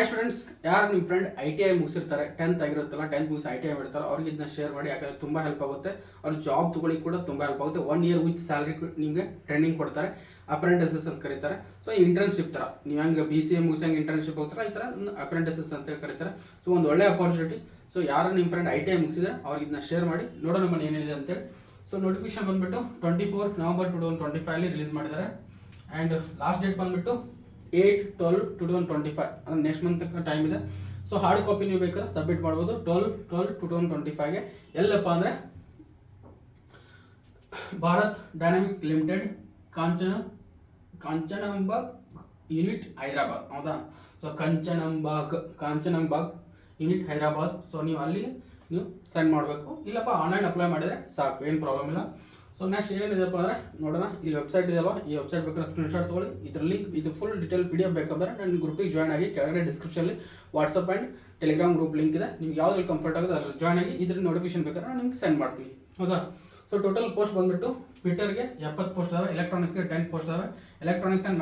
Hi students, ಯಾರು ನಿಮ್ಮ friend ITI ಮುಗಿಸಿರ್ತಾರೆ, 10th ಆಗಿರುತ್ತಲ್ಲ, 10th ಮುಗಿಸಿ ITI ಮಾಡ್ತಾರೆ, ಅವ್ರಿಗೆ ಇದನ್ನ ಶೇರ್ ಮಾಡಿ. ಯಾಕಂದರೆ ತುಂಬ ಹೆಲ್ಪ್ ಆಗುತ್ತೆ. ಅವ್ರ ಜಾಬ್ ತೊಗೊಳ್ಳಿಕ್ಕೆ ಕೂಡ ತುಂಬ ಹೆಲ್ಪ್ ಆಗುತ್ತೆ. 1 year ವಿತ್ ಸ್ಯಾಲ್ರಿ ನಿಮಗೆ ಟ್ರೈನಿಂಗ್ ಕೊಡ್ತಾರೆ. ಅಪ್ರೆಂಟಿಸಸ್ ಅಂತ ಕರೀತಾರೆ. ಸೊ ಇಂಟರ್ನ್ಶಿಪ್ ಥರ ನೀವು ಹೆಂಗೆ BCA ಮುಗಿಸಿ ಹಂಗೆ ಇಂಟರ್ನ್ಶಿಪ್ ಹೋಗ್ತಾರೆ, ಈ ಥರ ಅಪ್ರೆಂಟಿಸಸ್ ಅಂತ ಕರೀತಾರೆ. ಸೊ ಒಂದು ಒಳ್ಳೆ ಅಪಾರ್ಚುನಿಟಿ. ಸೊ ಯಾರು ನಿಮ್ಮ ಫ್ರೆಂಡ್ ITI ಮುಗಿಸಿದ್ರೆ ಅವ್ರಿಗೆ ಇದನ್ನ ಶೇರ್ ಮಾಡಿ. ನೋಡೋಣ ಮನೆ ಏನಿದೆ ಅಂತೇಳಿ. ಸೊ ನೋಟಿಫಿಕೇಶನ್ ಬಂದುಬಿಟ್ಟು 24 November 2025 ರಿಲೀಸ್ ಮಾಡಿದ್ದಾರೆ. ಆ್ಯಂಡ್ ಲಾಸ್ಟ್ ಡೇಟ್ ಬಂದುಬಿಟ್ಟು 8/12/2025 ಅಂದರೆ ನೆಕ್ಸ್ಟ್ ಮಂತ್ ಟೈಮ್ ಇದೆ. ಸೊ ಹಾರ್ಡ್ ಕಾಪಿ ನೀವು ಬೇಕಾದ್ರೆ ಸಬ್ಮಿಟ್ ಮಾಡ್ಬೋದು 12/12/2025ಗೆ. ಎಲ್ಲಪ್ಪ ಅಂದರೆ Bharat Dynamics Limited, Kanchanbagh unit Hyderabad. ಹೌದಾ? So Kanchanbagh unit Hyderabad. So ನೀವು ಅಲ್ಲಿ ನೀವು ಸೆಂಡ್ ಮಾಡಬೇಕು. ಇಲ್ಲಪ್ಪ ಆನ್ಲೈನ್ ಅಪ್ಲೈ ಮಾಡಿದರೆ ಸಾಕು, ಏನು ಪ್ರಾಬ್ಲಮ್ ಇಲ್ಲ. ಸೊ ನೆಕ್ಸ್ಟ್ ಏನೇನಿದೆಪ್ಪ ಅಂದರೆ ನೋಡೋಣ. ಇಲ್ಲಿ ವೆಬ್ಸೈಟ್ ಇದೆಯಲ್ಲ, ಈ ವೆಬ್ಸೈಟ್ ಬೇಕಾದ್ರೆ ಸ್ಕ್ರೀನ್ಶಾಟ್ ತೊಗೊಳ್ಳಿ. ಇದ್ರ ಲಿಂಕ್ ಇದು ಫುಲ್ ಡೀಟೇಲ್ PDF ಬೇಕಾದ್ರೆ ನನ್ನ ಗ್ರೂಪಿಗೆ ಜಾಯ್ನ್ ಆಗಿ. ಕೆಳಗಡೆ ಡಿಸ್ಕ್ರಿಪ್ಷನಲ್ಲಿ WhatsApp and Telegram group link ಇದೆ. ನಿಮ್ಗೆ ಯಾವ್ದ್ರಲ್ಲಿ ಕಂಫರ್ಟ್ ಆಗುತ್ತೆ ಅದ್ರಲ್ಲಿ ಜಾಯ್ನ್ ಆಗಿ. ಇದ್ರ ನೋಟಿಫಿಕೇಶನ್ ಬೇಕಾದ್ರೆ ನಾನು ನಿಮ್ಗೆ ಸೆಂಡ್ ಮಾಡ್ತೀನಿ. ಹೌದಾ? ಸೊ ಟೋಟಲ್ ಪೋಸ್ಟ್ ಬಂದುಬಿಟ್ಟು ಟ್ವಿಟರ್ಗೆ 70 ಪೋಸ್ಟ್ ಇದಾವೆ, ಎಲೆಕ್ಟ್ರಾನಿಕ್ಸ್ಗೆ 10 ಪೋಸ್ಟ್ ಇದಾವೆ, ಎಲೆಕ್ಟ್ರಾನಿಕ್ಸ್ ಆ್ಯಂಡ್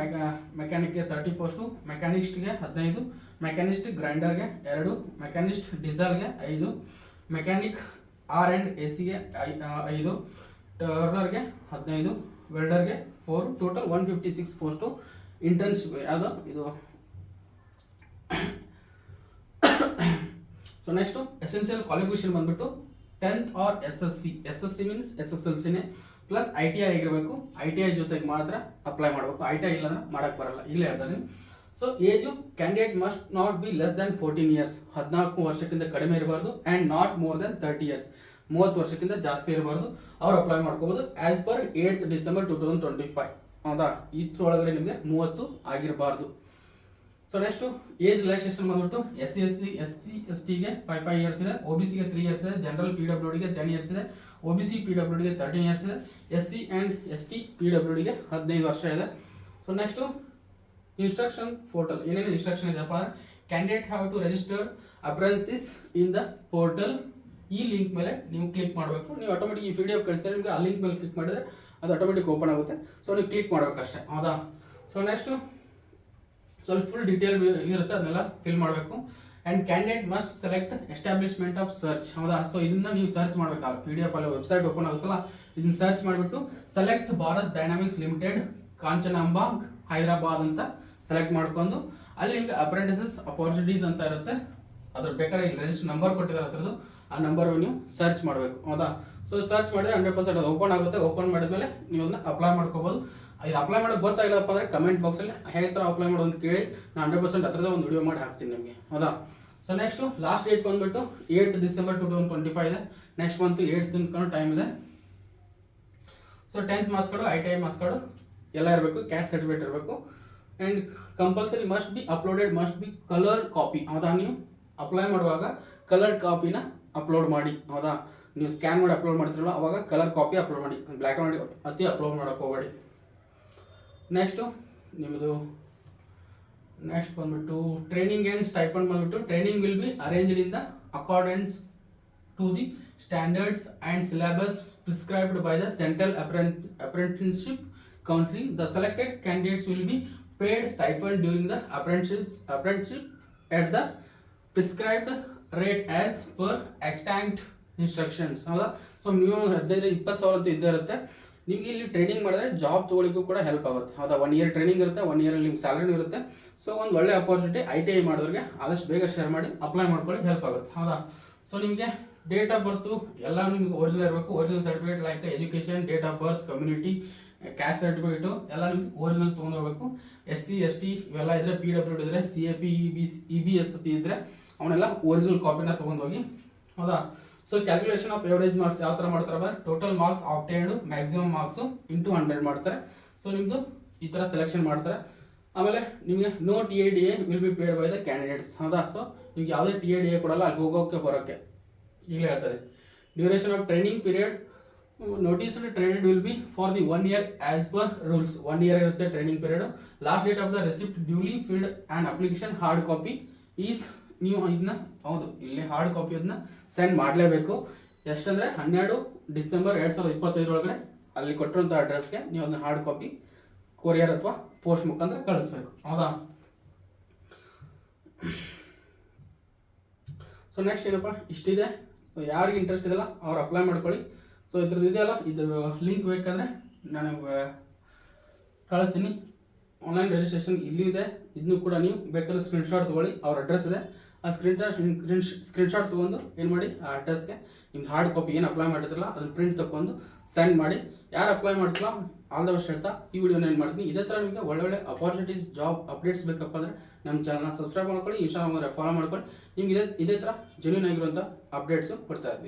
ಮೆಕ್ಯಾನಿಕ್ಗೆ 30 ಪೋಸ್ಟು, ಮೆಕ್ಯಾನಿಸ್ಟ್ಗೆ 15, ಮೆಕ್ಯಾನಿಸ್ಟ್ ಗ್ರೈಂಡರ್ಗೆ 2, ಮೆಕ್ಯಾನಿಸ್ಟ್ ಡೀಸೆಲ್ಗೆ 5, ಮೆಕ್ಯಾನಿಕ್ R&ACಗೆ 5, ಟರ್ನರ್ಗೆ 15, ವೆಲ್ಡರ್ಗೆ 4, ಟೋಟಲ್ 156 ಪೋಸ್ಟು. ಇಂಟರ್ನ್ಶಿಪ್ ಯಾವುದು ಇದು. ಸೊ ನೆಕ್ಸ್ಟು ಎಸೆನ್ಷಿಯಲ್ ಕ್ವಾಲಿಫಿಕೇಶನ್ ಬಂದುಬಿಟ್ಟು 10th or SSC ಮೀನ್ಸ್ SSLCನೇ ಪ್ಲಸ್ ITI ಆಗಿರಬೇಕು. ITI ಜೊತೆಗೆ ಮಾತ್ರ ಅಪ್ಲೈ ಮಾಡಬೇಕು. ITI ಇಲ್ಲಾಂದ್ರೆ ಮಾಡೋಕ್ಕೆ ಬರಲ್ಲ, ಇಲ್ಲೇ ಹೇಳ್ತಾನೆ. So age candidate must not be less than 14 years, 14 ವರ್ಷಕ್ಕಿಂತ ಕಡಿಮೆ ಇರಬಾರ್ದು. And not more than 30 years, 30 ವರ್ಷಕ್ಕಿಂತ ಜಾಸ್ತಿ ಇರಬಾರ್ದು. ಅವ್ರು ಅಪ್ಲೈ ಮಾಡ್ಕೋಬೋದು ಆಸ್ ಪರ್ 8th December 2025. ಹೌದಾ? ಇದ್ರೊಳಗಡೆ ನಿಮಗೆ 30 ಆಗಿರಬಾರ್ದು. ಸೊ ನೆಕ್ಸ್ಟು ಏಜ್ ರಿಲ್ಯಾಕ್ಸೇಷನ್ ಬಂದ್ಬಿಟ್ಟು SC/ST/STಗೆ 5 years ಇದೆ, OBCಗೆ 3 years ಇದೆ, ಜನರಲ್ PWDಗೆ 10 years ಇದೆ, OBC PWDಗೆ 13 years ಇದೆ, SC ಆ್ಯಂಡ್ ST PWDಗೆ 15 ವರ್ಷ ಇದೆ. ಸೊ ನೆಕ್ಸ್ಟು ಇನ್ಸ್ಟ್ರಕ್ಷನ್ ಪೋರ್ಟಲ್ ಏನೇನು ಇನ್ಸ್ಟ್ರಕ್ಷನ್ ಇದೆಯಪ್ಪ ಅಂದರೆ candidate have to register apprentice in the portal. ಈ ಲಿಂಕ್ ಮೇಲೆ ನೀವು ಕ್ಲಿಕ್ ಮಾಡಬೇಕು. ನೀವು ಆಟೋಮೆಟಿಕ್ ಈ PDF ಕಳಿಸ್ತಾರೆ ನಿಮಗೆ. ಆ ಲಿಂಕ್ ಮೇಲೆ ಕ್ಲಿಕ್ ಮಾಡಿದರೆ ಅದು ಆಟೋಮೆಟಿಕ್ ಓಪನ್ ಆಗುತ್ತೆ. ಸೊ ನೀವು ಕ್ಲಿಕ್ ಮಾಡಬೇಕಷ್ಟೇ. ಹೌದಾ? ಸೊ ನೆಕ್ಸ್ಟು ಸ್ವಲ್ಪ ಫುಲ್ ಡೀಟೇಲ್ ಇರುತ್ತೆ, ಅದನ್ನೆಲ್ಲ ಫಿಲ್ ಮಾಡಬೇಕು. And candidate must select establishment of search. ಹೌದಾ? ಸೊ ಇದನ್ನ ನೀವು ಸರ್ಚ್ ಮಾಡಬೇಕಾಗ PDF ಅಲ್ಲಿ ವೆಬ್ಸೈಟ್ ಓಪನ್ ಆಗುತ್ತಲ್ಲ, ಇದನ್ನ ಸರ್ಚ್ ಮಾಡಿಬಿಟ್ಟು select Bharat Dynamics Limited Kanchanbagh Hyderabad ಅಂತ ಸೆಲೆಕ್ಟ್ ಮಾಡ್ಕೊಂಡು ಅಲ್ಲಿ ನಿಮ್ಗೆ ಅಪ್ರೆಂಟಿಸಸ್ ಅಪಾರ್ಚುನಿಟೀಸ್ ಅಂತ ಇರುತ್ತೆ. ಅದ್ರ ಬೇಕಾದ್ರೆ ಇಲ್ಲಿ ರಿಜಿಸ್ಟರ್ ನಂಬರ್ ಕೊಟ್ಟಿದ್ದಾರೆ ಹತ್ರದ್ದು, ಆ ನಂಬರ್ ನೀವು ಸರ್ಚ್ ಮಾಡಬೇಕು. ಹೌದಾ? ಸೊ ಸರ್ಚ್ ಮಾಡಿದ್ರೆ 100% ಅದು ಓಪನ್ ಆಗುತ್ತೆ. ಓಪನ್ ಮಾಡಿದ್ಮೇಲೆ ನೀವು ಅದನ್ನ ಅಪ್ಲೈ ಮಾಡ್ಕೋಬೋದು. ಇದು ಅಪ್ಲೈ ಮಾಡೋದು ಗೊತ್ತಾಗಿಲ್ಲಪ್ಪ ಅಂದರೆ ಕಮೆಂಟ್ ಬಾಕ್ಸಲ್ಲಿ ಹೇಗೆ ಥರ ಅಪ್ಲೈ ಮಾಡೋದು ಅಂತ ಕೇಳಿ ನಾನು 100% ಹತ್ರದ ಒಂದು ವಿಡಿಯೋ ಮಾಡಿ ಹಾಕ್ತೀನಿ ನಿಮಗೆ. ಹೌದಾ? ಸೊ ನೆಕ್ಸ್ಟು ಲಾಸ್ಟ್ ಡೇಟ್ ಬಂದುಬಿಟ್ಟು 8th December 2025 ಇದೆ. ನೆಕ್ಸ್ಟ್ ಮಂತು 8th ತನಕ ಟೈಮ್ ಇದೆ. So 10th marks card, ITI marks card ಎಲ್ಲ ಇರಬೇಕು, ಕ್ಯಾಸ್ಟ್ ಸರ್ಟಿಫಿಕೇಟ್ ಇರಬೇಕು. And compulsory must be colour copy. ಹೌದಾ? ನೀವು ಅಪ್ಲೈ ಮಾಡುವಾಗ ಕಲರ್ಡ್ ಕಾಪಿನ ಅಪ್ಲೋಡ್ ಮಾಡಿ. ಹೌದಾ? ನೀವು ಸ್ಕ್ಯಾನ್ ಮಾಡಿ ಅಪ್ಲೋಡ್ ಮಾಡ್ತಿರಲ್ಲ, ಅವಾಗ ಕಲರ್ ಕಾಪಿ ಅಪ್ಲೋಡ್ ಮಾಡಿ. ಬ್ಲ್ಯಾಕ್ ಆ್ಯಂಡ್ ವೈಟ್ ಅತಿ ಅಪ್ಲೋಡ್ ಮಾಡೋಕೆ ಹೋಗಬೇಡಿ. ನೆಕ್ಸ್ಟು ನಿಮ್ಮದು ನೆಕ್ಸ್ಟ್ ಬಂದುಬಿಟ್ಟು ಟ್ರೈನಿಂಗ್ ಆ್ಯಂಡ್ ಸ್ಟೈಪಂಡ್ ಬಂದುಬಿಟ್ಟು training will be arranged in the accordance to the standards and syllabus prescribed by the central apprenticeship counselling. The selected candidates will be paid stipend during the apprenticeship at the prescribed rate as per extant instructions. ಹೌದಾ? So ನೀವು 15-20 ಸಾವಿರ ಇದ್ದೇ ಇರುತ್ತೆ. ನಿಮಗೆ ಇಲ್ಲಿ training ಮಾಡಿದ್ರೆ job ತೊಗೊಳಿಕ್ಕೂ ಕೂಡ help ಆಗುತ್ತೆ. ಹೌದಾ? 1 year ಟ್ರೈನಿಂಗ್ ಇರುತ್ತೆ, 1 year ನಿಮ್ಗೆ ಸ್ಯಾಲರಿನೂ ಇರುತ್ತೆ. ಸೊ ಒಂದು ಒಳ್ಳೆ ಅಪಾರ್ಚುನಿಟಿ. ITI ಮಾಡಿದವ್ರಿಗೆ ಆದಷ್ಟು ಬೇಗ ಶೇರ್ ಮಾಡಿ, ಅಪ್ಲೈ ಮಾಡ್ಕೊಳ್ಳಿ, ಹೆಲ್ಪ್ ಆಗುತ್ತೆ. ಹೌದಾ? ಸೊ ನಿಮಗೆ ಡೇಟ್ ಆಫ್ ಬರ್ತು ಎಲ್ಲ ನಿಮ್ಗೆ ಒರಿಜಿನಲ್ ಇರಬೇಕು. Original certificate like education, date of birth, community, caste certificate ಎಲ್ಲ ನಿಮ್ಗೆ ಒರಿಜಿನಲ್ ತೊಗೊಂಡೋಗ್ಬೇಕು. SC/ST ಇವೆಲ್ಲ ಇದ್ದರೆ, PWD ಇದ್ದರೆ, CAP EBS ಇದ್ದರೆ ಅವನ್ನೆಲ್ಲ ಒರಿಜಿನಲ್ ಕಾಪಿನ ತೊಗೊಂಡೋಗಿ. ಹೌದಾ? So calculation of average marks ಯಾವ ಥರ ಮಾಡ್ತಾರೆ? Total marks obtained maximum marks into 100 ಮಾಡ್ತಾರೆ. ಸೊ ನಿಮ್ಮದು ಈ ಥರ ಸೆಲೆಕ್ಷನ್ ಮಾಡ್ತಾರೆ. ಆಮೇಲೆ ನಿಮಗೆ no TIDA will be paid by the candidates. ಹೌದಾ? ನಿಮ್ಗೆ ಯಾವುದೇ TIDA ಕೊಡಲ್ಲ ಅಲ್ಲಿ ಹೋಗೋಕ್ಕೆ ಬರೋಕ್ಕೆ. ಈಗಲೇ ಹೇಳ್ತಾರೆ. Duration of training period notice traded will be for the 1 year as per rules. 1 year ಇರುತ್ತೆ training period. Last date of the receipt duly filled and application hard copy is. ನೀವು ಇದನ್ನ ಹೌದು ಇಲ್ಲಿ ಹಾರ್ಡ್ ಕಾಪಿ ಅದನ್ನ send ಮಾಡಲೇಬೇಕು. ಎಷ್ಟಂದರೆ 12 December 2025 ಒಳಗಡೆ ಅಲ್ಲಿ ಕೊಟ್ಟಿರುವಂಥ ಅಡ್ರೆಸ್ಗೆ ನೀವು ಅದನ್ನ ಹಾರ್ಡ್ ಕಾಪಿ ಕೊರಿಯರ್ ಅಥವಾ ಪೋಸ್ಟ್ ಮುಖಾಂತರ ಕಳಿಸ್ಬೇಕು. ಹೌದಾ? ಸೊ ನೆಕ್ಸ್ಟ್ ಏನಪ್ಪ ಇಷ್ಟಿದೆ. ಸೊ ಯಾರಿಗೆ ಇಂಟ್ರೆಸ್ಟ್ ಇದೆಯಲ್ಲ ಅವ್ರು ಅಪ್ಲೈ ಮಾಡ್ಕೊಳ್ಳಿ. ಸೊ ಇದ್ರದ್ದು ಇದೆಯಲ್ಲ, ಇದು ಲಿಂಕ್ ಬೇಕಾದರೆ ನಾನು ಕಳಿಸ್ತೀನಿ. ಆನ್ಲೈನ್ ರಿಜಿಸ್ಟ್ರೇಷನ್ ಇಲ್ಲೂ ಇದೆ, ಇದನ್ನು ಕೂಡ ನೀವು ಬೇಕಾದ್ರೆ ಸ್ಕ್ರೀನ್ಶಾಟ್ ತೊಗೊಳ್ಳಿ. ಅವ್ರ ಅಡ್ರೆಸ್ ಇದೆ, ಆ ಸ್ಕ್ರೀನ್ಶಾಟ್ ತೊಗೊಂಡು ಏನು ಮಾಡಿ, ಆ ಅಡ್ರೆಸ್ಗೆ ನಿಮ್ದು ಹಾರ್ಡ್ ಕಾಪಿ ಏನು ಅಪ್ಲೈ ಮಾಡಿದ್ರಲ್ಲ ಅದನ್ನ ಪ್ರಿಂಟ್ ತೊಗೊಂಡು ಸೆಂಡ್ ಮಾಡಿ. ಯಾರು ಅಪ್ಲೈ ಮಾಡ್ತಿಲ್ಲ ಆಲ್ ದ ಬೆಸ್ಟ್ ಹೇಳ್ತಾ ಈ ವಿಡಿಯೋನ ಏನು ಮಾಡ್ತೀನಿ. ಇದೇ ಥರ ನಿಮಗೆ ಒಳ್ಳೊಳ್ಳೆ ಅಪಾರ್ಚುನಿಟೀಸ್, ಜಾಬ್ ಅಪ್ಡೇಟ್ಸ್ ಬೇಕಪ್ಪ ಅಂದರೆ ನಮ್ಮ ಚಾನಲ್ನ ಸಬ್ಸ್ಕ್ರೈಬ್ ಮಾಡ್ಕೊಳ್ಳಿ, ಇನ್ಸ್ಟಾಗ್ರಾಮ್ ಫಾಲೋ ಮಾಡ್ಕೊಳ್ಳಿ. ನಿಮ್ಗೆ ಇದೇ ಥರ ಜೆನ್ಯೂನ್ ಆಗಿರುವಂಥ ಅಪ್ಡೇಟ್ಸು ಕೊಡ್ತಾ ಇರ್ತೀವಿ.